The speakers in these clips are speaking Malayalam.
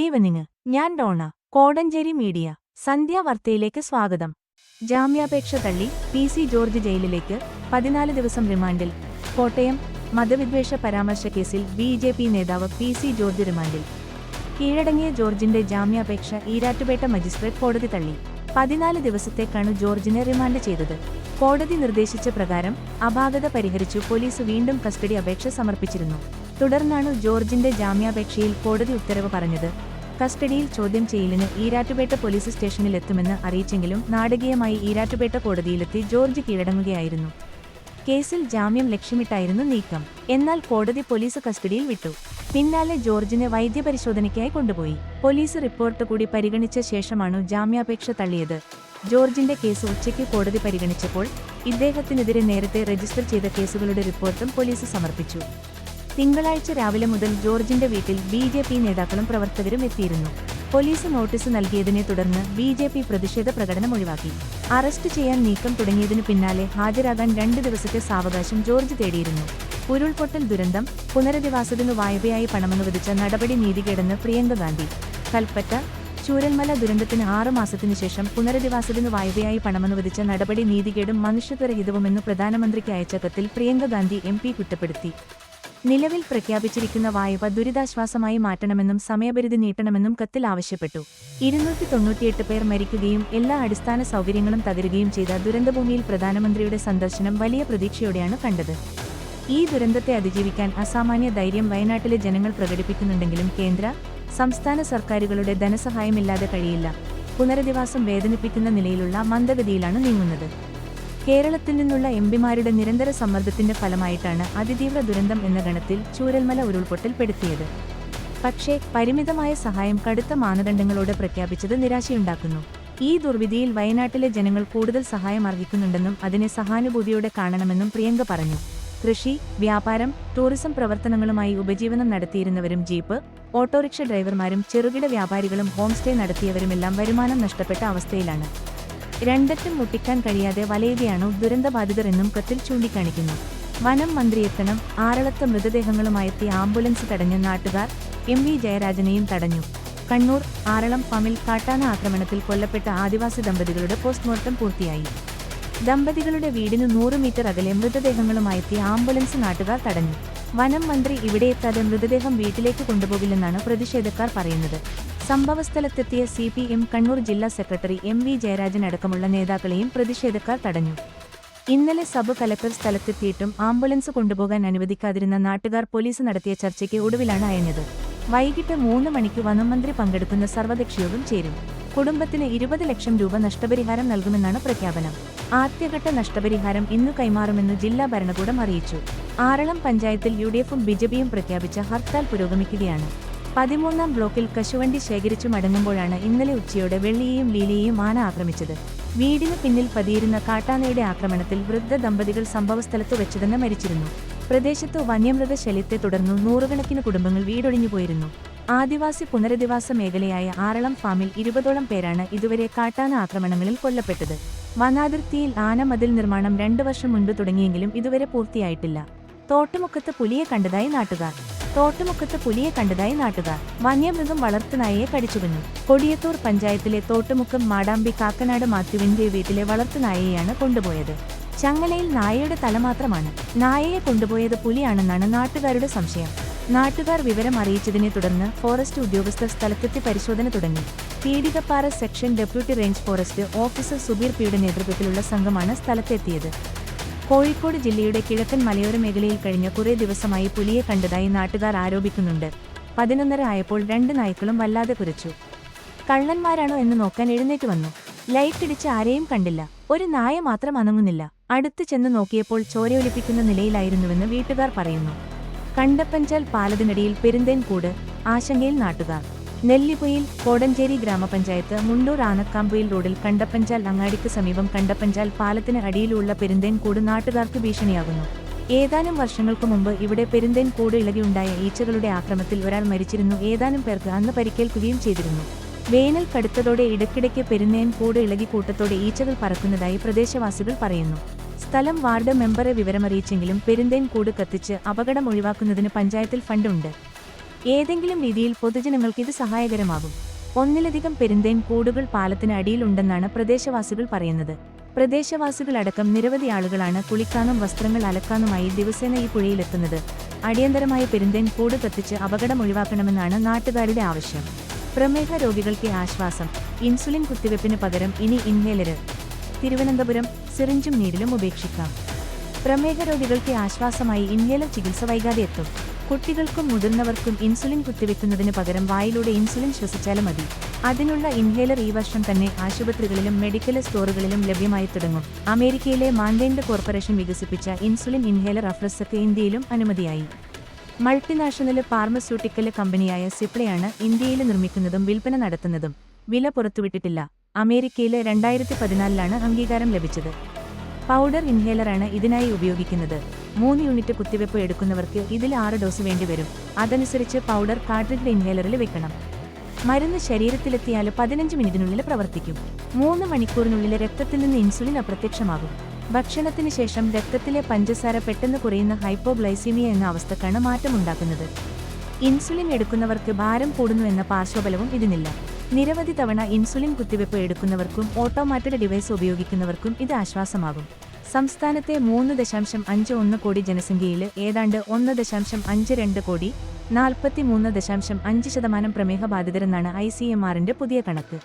Good evening. ഞാൻ ഡോണ. കോടഞ്ചേരി മീഡിയ. സന്ധ്യാവാർത്തയിലേക്ക് സ്വാഗതം. ജാമ്യാപേക്ഷ തള്ളി പി.സി. ജോർജ് ജയിലിലേക്ക്, 14 ദിവസം റിമാൻഡിൽ. കോട്ടയം മതവിദ്വേഷ പരാമർശ കേസിൽ ബി.ജെ.പി. നേതാവ് പി.സി. ജോർജ് റിമാൻഡിൽ. കീഴടങ്ങിയ ജോർജിന്റെ ജാമ്യാപേക്ഷ ഈരാറ്റുപേട്ട മജിസ്ട്രേറ്റ് കോടതി തള്ളി. 14 ദിവസത്തേക്കാണ് ജോർജിനെ റിമാൻഡ് ചെയ്തത്. കോടതി നിർദ്ദേശിച്ച പ്രകാരം അപാകത പരിഹരിച്ചു പോലീസ് വീണ്ടും കസ്റ്റഡി അപേക്ഷ സമർപ്പിച്ചിരുന്നു. തുടർന്നാണ് ജോർജിന്റെ ജാമ്യാപേക്ഷയിൽ കോടതി ഉത്തരവ് പറഞ്ഞത്. കസ്റ്റഡിയിൽ ചോദ്യം ചെയ്യലിന് ഈരാറ്റുപേട്ട പോലീസ് സ്റ്റേഷനിലെത്തുമെന്ന് അറിയിച്ചെങ്കിലും നാടകീയമായി ഈരാറ്റുപേട്ട കോടതിയിലെത്തി ജോർജ് കീഴടങ്ങുകയായിരുന്നു. കേസിൽ ജാമ്യം ലക്ഷ്യമിട്ടായിരുന്നു നീക്കം. എന്നാൽ കോടതി പോലീസ് കസ്റ്റഡിയിൽ വിട്ടു. പിന്നാലെ ജോർജിനെ വൈദ്യപരിശോധനയ്ക്കായി കൊണ്ടുപോയി. പോലീസ് റിപ്പോർട്ട് കൂടി പരിഗണിച്ച ശേഷമാണു ജാമ്യാപേക്ഷ തള്ളിയത്. ജോർജിന്റെ കേസ് ഉച്ചയ്ക്ക് കോടതി പരിഗണിച്ചപ്പോൾ ഇദ്ദേഹത്തിനെതിരെ നേരത്തെ രജിസ്റ്റർ ചെയ്ത കേസുകളുടെ റിപ്പോർട്ടും പോലീസ് സമർപ്പിച്ചു. തിങ്കളാഴ്ച രാവിലെ മുതൽ ജോർജിന്റെ വീട്ടിൽ ബി.ജെ.പി. നേതാക്കളും പ്രവർത്തകരും എത്തിയിരുന്നു. പോലീസ് നോട്ടീസ് നൽകിയതിനെ തുടർന്ന് ബി.ജെ.പി. പ്രതിഷേധ പ്രകടനം ഒഴിവാക്കി. അറസ്റ്റ് ചെയ്യാൻ നീക്കം തുടങ്ങിയതിനു പിന്നാലെ ഹാജരാകാൻ 2 ദിവസത്തെ സാവകാശം ജോർജ് തേടിയിരുന്നു. ഉരുൾപൊട്ടൽ ദുരന്തം, പുനരധിവാസത്തിനു വായ്പയായി പണമനുവദിച്ച നടപടി നീതികേടെന്ന് പ്രിയങ്ക ഗാന്ധി. കൽപ്പറ്റ ചൂരൽമല ദുരന്തത്തിന് 6 മാസത്തിനു ശേഷം പുനരധിവാസത്തിനു വായ്പയായി പണമനുവദിച്ച നടപടി നീതികേടും മനുഷ്യത്വരഹിതവുമെന്നു പ്രധാനമന്ത്രിക്ക് അയച്ച കത്തിൽ പ്രിയങ്ക ഗാന്ധി എം.പി. കുറ്റപ്പെടുത്തി. നിലവിൽ പ്രഖ്യാപിച്ചിരിക്കുന്ന വായ്പ ദുരിതാശ്വാസമായി മാറ്റണമെന്നും സമയപരിധി നീട്ടണമെന്നും കത്തിൽ ആവശ്യപ്പെട്ടു. 298 പേർ മരിക്കുകയും എല്ലാ അടിസ്ഥാന സൗകര്യങ്ങളും തകരുകയും ചെയ്ത ദുരന്തഭൂമിയിൽ പ്രധാനമന്ത്രിയുടെ സന്ദർശനം വലിയ പ്രതീക്ഷയോടെയാണ് കണ്ടത്. ഈ ദുരന്തത്തെ അതിജീവിക്കാൻ അസാമാന്യ ധൈര്യം വയനാട്ടിലെ ജനങ്ങൾ പ്രകടിപ്പിക്കുന്നുണ്ടെങ്കിലും കേന്ദ്ര, സംസ്ഥാന സർക്കാരുകളുടെ ധനസഹായമില്ലാതെ കഴിയില്ല. പുനരധിവാസം വേദനിപ്പിക്കുന്ന നിലയിലുള്ള മന്ദഗതിയിലാണ് നീങ്ങുന്നത്. കേരളത്തിൽ നിന്നുള്ള എംപിമാരുടെ നിരന്തര സമ്മർദ്ദത്തിന്റെ ഫലമായിട്ടാണ് അതിതീവ്ര ദുരന്തം എന്ന ഗണത്തിൽ ചൂരൽമല ഉരുൾപൊട്ടൽ പെടുത്തിയത്. പക്ഷേ പരിമിതമായ സഹായം കടുത്ത മാനദണ്ഡങ്ങളോടെ പ്രഖ്യാപിച്ചത് നിരാശയുണ്ടാക്കുന്നു. ഈ ദുർവിധിയിൽ വയനാട്ടിലെ ജനങ്ങൾ കൂടുതൽ സഹായം അർഹിക്കുന്നുണ്ടെന്നും അതിനെ സഹാനുഭൂതിയോടെ കാണണമെന്നും പ്രിയങ്ക പറഞ്ഞു. കൃഷി, വ്യാപാരം, ടൂറിസം പ്രവർത്തനങ്ങളുമായി ഉപജീവനം നടത്തിയിരുന്നവരും ജീപ്പ്, ഓട്ടോറിക്ഷ ഡ്രൈവർമാരും ചെറുകിട വ്യാപാരികളും ഹോം സ്റ്റേ നടത്തിയവരുമെല്ലാം വരുമാനം നഷ്ടപ്പെട്ട അവസ്ഥയിലാണ്. രണ്ടറ്റം മുട്ടിക്കാൻ കഴിയാതെ വലയുകയാണു ദുരന്തബാധിതർ എന്നും കത്തിൽ ചൂണ്ടിക്കാണിക്കുന്നു. വനം മന്ത്രിയെത്തണം. ആറളത്ത് മൃതദേഹങ്ങളുമായെത്തിയ ആംബുലൻസ് തടഞ്ഞ നാട്ടുകാർ എം.വി. ജയരാജനെയും തടഞ്ഞു. കണ്ണൂർ ആറളം ഫാമിൽ കാട്ടാന ആക്രമണത്തിൽ കൊല്ലപ്പെട്ട ആദിവാസി ദമ്പതികളുടെ പോസ്റ്റ്മോർട്ടം പൂർത്തിയായി. ദമ്പതികളുടെ വീടിനു 100 മീറ്റർ അകലെ മൃതദേഹങ്ങളുമായെത്തിയ ആംബുലൻസ് നാട്ടുകാർ തടഞ്ഞു. വനം മന്ത്രി ഇവിടെയെത്താതെ മൃതദേഹം വീട്ടിലേക്ക് കൊണ്ടുപോകില്ലെന്നാണ് പ്രതിഷേധക്കാർ പറയുന്നത്. സംഭവസ്ഥലത്തെത്തിയ CPM കണ്ണൂർ ജില്ലാ സെക്രട്ടറി എം.വി. ജയരാജൻ അടക്കമുള്ള നേതാക്കളെയും പ്രതിഷേധക്കാർ തടഞ്ഞു. ഇന്നലെ സബ് കലക്ടർ സ്ഥലത്തെത്തിയിട്ടും ആംബുലൻസ് കൊണ്ടുപോകാൻ അനുവദിക്കാതിരുന്ന നാട്ടുകാർ പോലീസ് നടത്തിയ ചർച്ചയ്ക്ക് ഒടുവിലാണ് അയഞ്ഞത്. വൈകിട്ട് 3 മണിക്ക് വനംമന്ത്രി പങ്കെടുക്കുന്ന സർവകക്ഷിയോഗം ചേരും. കുടുംബത്തിന് 20 ലക്ഷം രൂപ നഷ്ടപരിഹാരം നൽകുമെന്നാണ് പ്രഖ്യാപനം. ആദ്യഘട്ട നഷ്ടപരിഹാരം ഇന്നു കൈമാറുമെന്ന് ജില്ലാ ഭരണകൂടം അറിയിച്ചു. ആറളം പഞ്ചായത്തിൽ UDF-ഉം ബി.ജെ.പിയും പ്രഖ്യാപിച്ച ഹർത്താൽ പുരോഗമിക്കുകയാണ്. 13ാം ബ്ലോക്കിൽ കശുവണ്ടി ശേഖരിച്ചു മടങ്ങുമ്പോഴാണ് ഇന്നലെ ഉച്ചയോടെ വെള്ളിയെയും ലീലയെയും ആന ആക്രമിച്ചത്. വീടിനു പിന്നിൽ പതിയിരുന്ന കാട്ടാനയുടെ ആക്രമണത്തിൽ വൃദ്ധ ദമ്പതികൾ സംഭവസ്ഥലത്തു വെച്ചുതന്നെ മരിച്ചിരുന്നു. പ്രദേശത്ത് വന്യമൃഗ ശല്യത്തെ തുടർന്നു നൂറുകണക്കിന് കുടുംബങ്ങൾ വീടൊഴിഞ്ഞുപോയിരുന്നു. ആദിവാസി പുനരധിവാസ മേഖലയായ ആറളം ഫാമിൽ 20ഓളം പേരാണ് ഇതുവരെ കാട്ടാന ആക്രമണങ്ങളിൽ കൊല്ലപ്പെട്ടത്. വനാതിർത്തിയിൽ ആനമതിൽ നിർമ്മാണം 2 വർഷം മുൻപ് തുടങ്ങിയെങ്കിലും ഇതുവരെ പൂർത്തിയായിട്ടില്ല. തോട്ടുമുക്കത്ത് പുലിയെ കണ്ടതായി നാട്ടുകാർ. വന്യമൃഗം വളർത്തുനായയെ കടിച്ചുകൊന്നു. കൊടിയത്തൂർ പഞ്ചായത്തിലെ തോട്ടുമുക്കം മാടാമ്പി കാക്കനാട് മാത്യുവിന്റെ വീട്ടിലെ വളർത്തുനായയെയാണ് കൊണ്ടുപോയത്. ചങ്ങലയിൽ നായയുടെ തല മാത്രമാണ്. നായയെ കൊണ്ടുപോയത് പുലിയാണെന്നാണ് നാട്ടുകാരുടെ സംശയം. നാട്ടുകാർ വിവരം അറിയിച്ചതിനെ തുടർന്ന് ഫോറസ്റ്റ് ഉദ്യോഗസ്ഥർ സ്ഥലത്തെത്തി പരിശോധന തുടങ്ങി. Peedikappara section deputy range forest officer Subeer പിയുടെ നേതൃത്വത്തിലുള്ള സംഘമാണ് സ്ഥലത്തെത്തിയത്. കോഴിക്കോട് ജില്ലയുടെ കിഴക്കൻ മലയോര മേഖലയിൽ കഴിഞ്ഞ കുറേ ദിവസമായി പുലിയെ കണ്ടതായി നാട്ടുകാർ ആരോപിക്കുന്നുണ്ട്. 11:30 ആയപ്പോൾ 2 നായ്ക്കളും വല്ലാതെ കുരച്ചു. കള്ളന്മാരാണോ എന്ന് നോക്കാൻ എഴുന്നേറ്റ് വന്നു. ലൈറ്റിടിച്ച് ആരെയും കണ്ടില്ല. ഒരു നായ മാത്രം അനങ്ങുന്നില്ല. അടുത്ത് ചെന്ന് നോക്കിയപ്പോൾ ചോരയൊലിപ്പിക്കുന്ന നിലയിലായിരുന്നുവെന്ന് വീട്ടുകാർ പറയുന്നു. കണ്ടപ്പഞ്ചാൽ പാലത്തിനടിയിൽ പെരുന്തേൻകൂട്, ആശങ്കയിൽ നാട്ടുകാർ. നെല്ലിപ്പൊയിൽ കോടഞ്ചേരി ഗ്രാമപഞ്ചായത്ത് മുണ്ടൂർ ആനക്കാമ്പുയിൽ റോഡിൽ കണ്ടപ്പഞ്ചാൽ അങ്ങാടിക്ക് സമീപം കണ്ടപ്പഞ്ചാൽ പാലത്തിന് അടിയിലുള്ള പെരുന്തേൻകൂട് നാട്ടുകാർക്ക് ഭീഷണിയാകുന്നു. ഏതാനും വർഷങ്ങൾക്കു മുമ്പ് ഇവിടെ പെരുന്തേൻകൂട് ഇളകിയുണ്ടായ ഈച്ചകളുടെ ആക്രമണത്തിൽ ഒരാൾ മരിച്ചിരുന്നു. ഏതാനും പേർക്ക് അന്ന് പരിക്കേൽക്കുകയും ചെയ്തിരുന്നു. വേനൽ കടുത്തതോടെ ഇടയ്ക്കിടയ്ക്ക് പെരുന്തേൻകൂട് ഇളകി കൂട്ടത്തോടെ ഈച്ചകൾ പറക്കുന്നതായി പ്രദേശവാസികൾ പറയുന്നു. സ്ഥലം വാർഡ് മെമ്പറെ വിവരമറിയിച്ചെങ്കിലും പെരുന്തേൻകൂട് കത്തിച്ച് അപകടം ഒഴിവാക്കുന്നതിന് പഞ്ചായത്തിൽ ഫണ്ട് ഉണ്ട്. ഏതെങ്കിലും രീതിയിൽ പൊതുജനങ്ങൾക്ക് ഇത് സഹായകരമാകും. ഒന്നിലധികം പെരുന്തേൻ കൂടുകൾ പാലത്തിന് അടിയിലുണ്ടെന്നാണ് പ്രദേശവാസികൾ പറയുന്നത്. പ്രദേശവാസികളടക്കം നിരവധി ആളുകളാണ് കുളിക്കാനും വസ്ത്രങ്ങൾ അലക്കാനുമായി ദിവസേന ഈ പുഴയിലെത്തുന്നത്. അടിയന്തരമായ പെരുന്തേൻ കൂട് കത്തിച്ച് അപകടം ഒഴിവാക്കണമെന്നാണ് നാട്ടുകാരുടെ ആവശ്യം. പ്രമേഹ രോഗികൾക്ക് ആശ്വാസം. ഇൻസുലിൻ കുത്തിവെപ്പിന് പകരം ഇനി ഇൻഹേലര്. തിരുവനന്തപുരം സിറിഞ്ചും നീഡിലും ഉപേക്ഷിക്കാം. പ്രമേഹ രോഗികൾക്ക് ആശ്വാസമായി ഇൻഹേലർ ചികിത്സ വൈകാതെ എത്തും. കുട്ടികൾക്കും മുതിർന്നവർക്കും ഇൻസുലിൻ കുത്തിവെക്കുന്നതിന് പകരം വായിലൂടെ ഇൻസുലിൻ ശ്വസിച്ചാലും മതി. അതിനുള്ള ഇൻഹേലർ ഈ വർഷം തന്നെ ആശുപത്രികളിലും മെഡിക്കൽ സ്റ്റോറുകളിലും ലഭ്യമായി തുടങ്ങും. അമേരിക്കയിലെ മാൻഡേൻഡ് കോർപ്പറേഷൻ വികസിപ്പിച്ച ഇൻസുലിൻ ഇൻഹേലർ അഫ്രസക്ക് ഇന്ത്യയിലും അനുമതിയായി. മൾട്ടിനാഷണൽ ഫാർമസ്യൂട്ടിക്കൽ കമ്പനിയായ സിപ്ലയാണ് ഇന്ത്യയിൽ നിർമ്മിക്കുന്നതും വിൽപ്പന നടത്തുന്നതും. വില പുറത്തുവിട്ടിട്ടില്ല. അമേരിക്കയിൽ 2014 അംഗീകാരം ലഭിച്ചത്. പൗഡർ ഇൻഹേലറാണ് ഇതിനായി ഉപയോഗിക്കുന്നത്. 3 യൂണിറ്റ് കുത്തിവെപ്പ് എടുക്കുന്നവർക്ക് ഇതിൽ 6 ഡോസ് വേണ്ടിവരും. അതനുസരിച്ച് പൗഡർ കാർട്രിഡ്ജ് ഇൻഹേലറിൽ വെക്കണം. മരുന്ന് ശരീരത്തിലെത്തിയാൽ 15 മിനിറ്റിനുള്ളിൽ പ്രവർത്തിക്കും. 3 മണിക്കൂറിനുള്ളിൽ രക്തത്തിൽ നിന്ന് ഇൻസുലിൻ അപ്രത്യക്ഷമാകും. ഭക്ഷണത്തിന് ശേഷം രക്തത്തിലെ പഞ്ചസാര പെട്ടെന്ന് കുറയുന്ന ഹൈപ്പോഗ്ലൈസീമിയ എന്ന അവസ്ഥക്കാണ് മാറ്റമുണ്ടാക്കുന്നത്. ഇൻസുലിൻ എടുക്കുന്നവർക്ക് ഭാരം കൂടുന്നു എന്ന പാർശ്വഫലവും ഇതിനില്ല. നിരവധി തവണ ഇൻസുലിൻ കുത്തിവെപ്പ് എടുക്കുന്നവർക്കും ഓട്ടോമാറ്റഡ് ഡിവൈസ് ഉപയോഗിക്കുന്നവർക്കും ഇത് ആശ്വാസമാകും. സംസ്ഥാനത്തെ 3.51 കോടി ജനസംഖ്യയിൽ ഏതാണ്ട് 1.52 കോടി 43.5% പ്രമേഹ ബാധിതരെന്നാണ് ICMRന്റെ പുതിയ കണക്ക്.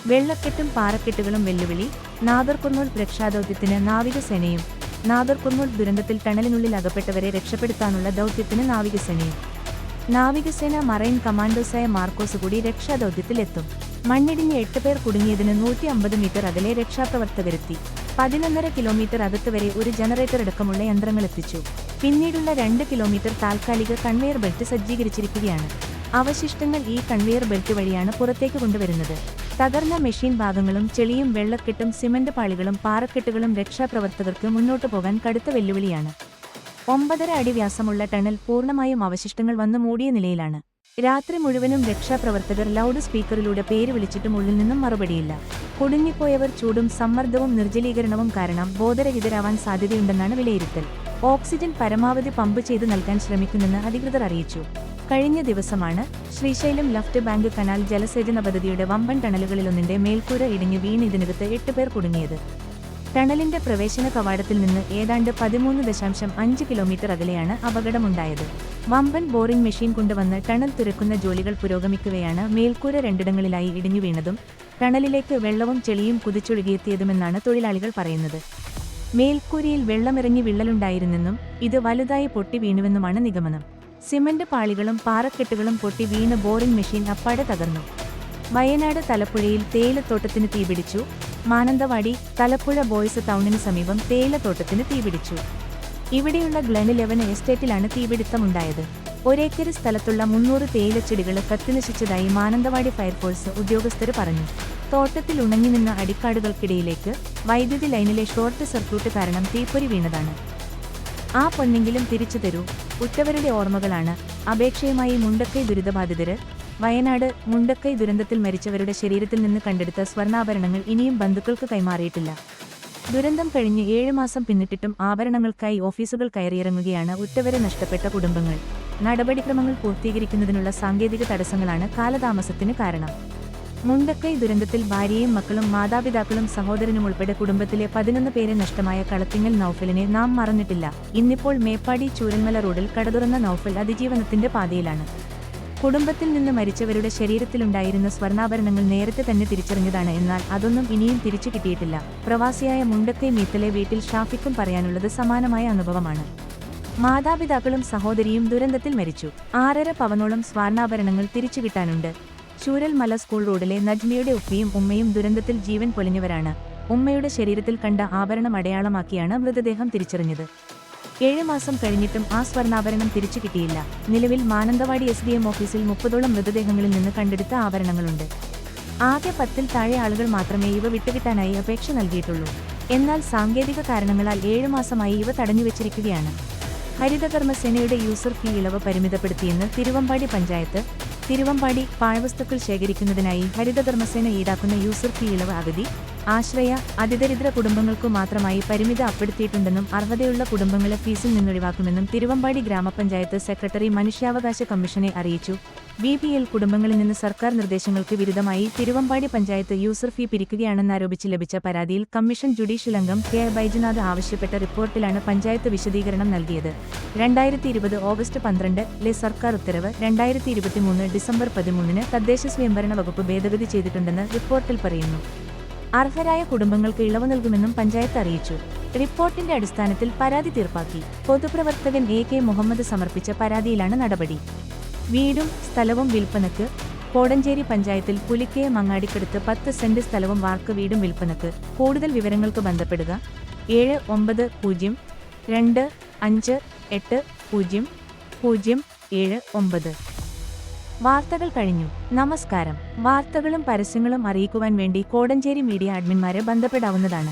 വെള്ളക്കെട്ടും പാറക്കെട്ടുകളും വെല്ലുവിളി. നാഗർകുർനൂൽ രക്ഷാദൗത്യത്തിന് നാവികസേനയും. നാഗർകുർനൂൽ ദുരന്തത്തിൽ ടണലിനുള്ളിൽ അകപ്പെട്ടവരെ രക്ഷപ്പെടുത്താനുള്ള ദൗത്യത്തിന് നാവികസേനയും. നാവികസേന മറൈൻ കമാൻഡോസായ മാർക്കോസ് കൂടി രക്ഷാദൗത്യത്തിലെത്തും. മണ്ണിടിഞ്ഞ് 8 പേർ കുടുങ്ങിയതിന് 150 മീറ്റർ അകലെ രക്ഷാപ്രവർത്തകരെത്തി. 11.5 കിലോമീറ്റർ അകത്ത് വരെ ഒരു ജനറേറ്ററടക്കമുള്ള യന്ത്രങ്ങളെത്തിച്ചു. പിന്നീടുള്ള 2 കിലോമീറ്റർ താൽക്കാലിക കൺവെയർ ബെൽറ്റ് സജ്ജീകരിച്ചിരിക്കുകയാണ്. അവശിഷ്ടങ്ങൾ ഈ കൺവെയർ ബെൽറ്റ് വഴിയാണ് പുറത്തേക്ക് കൊണ്ടുവരുന്നത്. തകർന്ന മെഷീൻ ഭാഗങ്ങളും ചെളിയും വെള്ളക്കെട്ടും സിമന്റ് പാളികളും പാറക്കെട്ടുകളും രക്ഷാപ്രവർത്തകർക്ക് മുന്നോട്ടു പോകാൻ കടുത്ത വെല്ലുവിളിയാണ്. 9.5 അടി വ്യാസമുള്ള ടണൽ പൂർണ്ണമായും അവശിഷ്ടങ്ങൾ വന്നു മൂടിയ നിലയിലാണ്. രാത്രി മുഴുവനും രക്ഷാപ്രവർത്തകർ ലൗഡ് സ്പീക്കറിലൂടെ പേര് വിളിച്ചിട്ടും ഉള്ളിൽ നിന്നും മറുപടിയില്ല. കുടുങ്ങിപ്പോയവർ ചൂടും സമ്മർദ്ദവും നിർജ്ജലീകരണവും കാരണം ബോധരഹിതരാവാൻ സാധ്യതയുണ്ടെന്നാണ് വിലയിരുത്തൽ. ഓക്സിജൻ പരമാവധി പമ്പ് ചെയ്ത് നൽകാൻ ശ്രമിക്കുമെന്ന് അധികൃതർ അറിയിച്ചു. കഴിഞ്ഞ ദിവസമാണ് ശ്രീശൈലം ലെഫ്റ്റ് ബാങ്ക് കനാൽ ജലസേചന പദ്ധതിയുടെ വമ്പൻ ടണലുകളിലൊന്നിന്റെ മേൽക്കൂര ഇടിഞ്ഞ് വീണ് ഇതിനകത്ത് 8 പേർ കുടുങ്ങിയത്. ടണലിന്റെ പ്രവേശന കവാടത്തിൽ നിന്ന് ഏതാണ്ട് 13.5 കിലോമീറ്റർ അകലെയാണ് അപകടമുണ്ടായത്. വമ്പൻ ബോറിംഗ് മെഷീൻ കൊണ്ടുവന്ന് ടണൽ തുറക്കുന്ന ജോലികൾ പുരോഗമിക്കവെയാണ് മേൽക്കൂര 2ഇടങ്ങളിലായി ഇടിഞ്ഞു വീണതും ടണലിലേക്ക് വെള്ളവും ചെളിയും കുതിച്ചൊഴുകിയെത്തിയതുമെന്നാണ് തൊഴിലാളികൾ പറയുന്നത്. മേൽക്കൂരയിൽ വെള്ളമിറങ്ങി വിള്ളലുണ്ടായിരുന്നെന്നും ഇത് വലുതായി പൊട്ടി വീണുവെന്നുമാണ് നിഗമനം. സിമന്റ് പാളികളും പാറക്കെട്ടുകളും പൊട്ടി വീണ് ബോറിംഗ് മെഷീൻ അപ്പാടെ തകർന്നു. വയനാട് തലപ്പുഴയിൽ തേയിലത്തോട്ടത്തിന് തീപിടിച്ചു. മാനന്തവാടി തലപ്പുഴ ബോയ്സ് ടൗണിന് സമീപം തേയിലത്തോട്ടത്തിന് തീപിടിച്ചു. ഇവിടെയുള്ള ഗ്ലെൻ 11 എസ്റ്റേറ്റിലാണ് തീപിടുത്തമുണ്ടായത്. ഒരേക്കര് സ്ഥലത്തുള്ള 300 തേയിലച്ചെടികൾ കത്തിനശിച്ചതായി മാനന്തവാടി ഫയർഫോഴ്സ് ഉദ്യോഗസ്ഥർ പറഞ്ഞു. തോട്ടത്തിൽ ഉണങ്ങിനിന്ന അടിക്കാടുകൾക്കിടയിലേക്ക് വൈദ്യുതി ലൈനിലെ ഷോർട്ട് സർക്യൂട്ട് കാരണം തീപ്പൊരി വീണതാണ്. ആ പൊന്നെങ്കിലും തിരിച്ചു തരൂ. ഉറ്റവരുടെ ഓർമ്മകളാണ് അപേക്ഷയുമായി മുണ്ടക്കൈ ദുരിതബാധിതര്. വയനാട് മുണ്ടക്കൈ ദുരന്തത്തിൽ മരിച്ചവരുടെ ശരീരത്തിൽ നിന്ന് കണ്ടെടുത്ത സ്വർണ്ണാഭരണങ്ങൾ ഇനിയും ബന്ധുക്കൾക്ക് കൈമാറിയിട്ടില്ല. ദുരന്തം കഴിഞ്ഞ് 7 മാസം പിന്നിട്ടിട്ടും ആഭരണങ്ങൾക്കായി ഓഫീസുകൾ കയറിയിറങ്ങുകയാണ് ഉറ്റവരെ നഷ്ടപ്പെട്ട കുടുംബങ്ങൾ. നടപടിക്രമങ്ങൾ പൂർത്തീകരിക്കുന്നതിനുള്ള സാങ്കേതിക തടസ്സങ്ങളാണ് കാലതാമസത്തിന് കാരണം. മുണ്ടക്കൈ ദുരന്തത്തിൽ ഭാര്യയും മക്കളും മാതാപിതാക്കളും സഹോദരനും ഉൾപ്പെടെ കുടുംബത്തിലെ 11 പേരെ നഷ്ടമായ കളത്തിങ്ങൽ നൌഫലിനെ നാം മറന്നിട്ടില്ല. ഇന്നിപ്പോൾ മേപ്പാടി ചൂരന്മല റോഡിൽ കടതുറന്ന നൌഫൽ അതിജീവനത്തിന്റെ പാതയിലാണ്. കുടുംബത്തിൽ നിന്ന് മരിച്ചവരുടെ ശരീരത്തിലുണ്ടായിരുന്ന സ്വർണ്ണാഭരണങ്ങൾ നേരത്തെ തന്നെ തിരിച്ചറിഞ്ഞതാണ്. എന്നാൽ അതൊന്നും ഇനിയും തിരിച്ചു കിട്ടിയിട്ടില്ല. പ്രവാസിയായ മുണ്ടക്കൈ മീത്തലെ വീട്ടിൽ ഷാഫിക്കും പറയാനുള്ളത് സമാനമായ അനുഭവമാണ്. മാതാപിതാക്കളും സഹോദരിയും ദുരന്തത്തിൽ മരിച്ചു. 6.5 പവനോളം സ്വർണ്ണാഭരണങ്ങൾ തിരിച്ചു കിട്ടാനുണ്ട്. ചൂരൽമല സ്കൂൾ റോഡിലെ നജ്മിയുടെ ഉപ്പയും ഉമ്മയും ദുരന്തത്തിൽ ജീവൻ പൊലിഞ്ഞവരാണ്. ഉമ്മയുടെ ശരീരത്തിൽ കണ്ട ആഭരണം അടയാളമാക്കിയാണ് മൃതദേഹം തിരിച്ചറിഞ്ഞത്. 7 മാസം കഴിഞ്ഞിട്ടും ആ സ്വർണ്ണാഭരണം തിരിച്ചു കിട്ടിയില്ല. നിലവിൽ മാനന്തവാടി SDM ഓഫീസിൽ 30ഓളം മൃതദേഹങ്ങളിൽ നിന്ന് കണ്ടെടുത്ത ആഭരണങ്ങളുണ്ട്. ആകെ 10-ൽ താഴെ ആളുകൾ മാത്രമേ ഇവ വിട്ടുകിട്ടാനായി അപേക്ഷ നൽകിയിട്ടുള്ളൂ. എന്നാൽ സാങ്കേതിക കാരണങ്ങളാൽ 7 മാസമായി ഇവ തടഞ്ഞുവെച്ചിരിക്കുകയാണ്. ഹരിതകർമ്മസേനയുടെ യൂസർ ഫീ ഇളവ് പരിമിതപ്പെടുത്തിയെന്ന് തിരുവമ്പാടി പഞ്ചായത്ത്. തിരുവമ്പാടി പാഴ്വസ്തുക്കൾ ശേഖരിക്കുന്നതിനായി ഹരിതകർമ്മസേന ഈടാക്കുന്ന യൂസർ ഫീ ഇളവ് അവധി ആശ്രയ, അതിദരിദ്ര കുടുംബങ്ങൾക്കു മാത്രമായി പരിമിതപ്പെടുത്തിയിട്ടുണ്ടെന്നും അർഹതയുള്ള കുടുംബങ്ങളെ ഫീസിൽ നിന്നൊഴിവാക്കുമെന്നും തിരുവമ്പാടി ഗ്രാമപഞ്ചായത്ത് സെക്രട്ടറി മനുഷ്യാവകാശ കമ്മീഷനെ അറിയിച്ചു. ബി.പി.എൽ കുടുംബങ്ങളിൽ നിന്ന് സർക്കാർ നിർദ്ദേശങ്ങൾക്ക് വിരുദ്ധമായി തിരുവമ്പാടി പഞ്ചായത്ത് യൂസർ ഫീ പിരിക്കുകയാണെന്നാരോപിച്ച് ലഭിച്ച പരാതിയിൽ കമ്മീഷൻ ജുഡീഷ്യൽ അംഗം കെ. ബൈജുനാഥ് ആവശ്യപ്പെട്ട റിപ്പോർട്ടിലാണ് പഞ്ചായത്ത് വിശദീകരണം നൽകിയത്. 2020 ഓഗസ്റ്റ് 12-ലെ സർക്കാർ ഉത്തരവ് 2023 ഡിസംബർ 13-ന് തദ്ദേശ സ്വയംഭരണ വകുപ്പ് ഭേദഗതി ചെയ്തിട്ടുണ്ടെന്ന് റിപ്പോർട്ടിൽ പറയുന്നു. അർഹരായ കുടുംബങ്ങൾക്ക് ഇളവ് നൽകുമെന്നും പഞ്ചായത്ത് അറിയിച്ചു. റിപ്പോർട്ടിന്റെ അടിസ്ഥാനത്തിൽ പരാതി തീർപ്പാക്കി. പൊതുപ്രവർത്തകൻ എ.കെ. മുഹമ്മദ് സമർപ്പിച്ച പരാതിയിലാണ് നടപടി. വീടും സ്ഥലവും വിൽപ്പനക്ക്. കോടഞ്ചേരി പഞ്ചായത്തിൽ പുലിക്കയ മങ്ങാടിക്കടുത്ത് 10 സെന്റ് സ്ഥലവും വാർക്ക് വീടും വിൽപ്പനക്ക്. കൂടുതൽ വിവരങ്ങൾക്ക് ബന്ധപ്പെടുക 7925580079. വാർത്തകൾ കഴിഞ്ഞു. നമസ്കാരം. വാർത്തകളും പരസ്യങ്ങളും അറിയിക്കുവാൻ വേണ്ടി കോടഞ്ചേരി മീഡിയ അഡ്മിന്മാരെ ബന്ധപ്പെടാവുന്നതാണ്.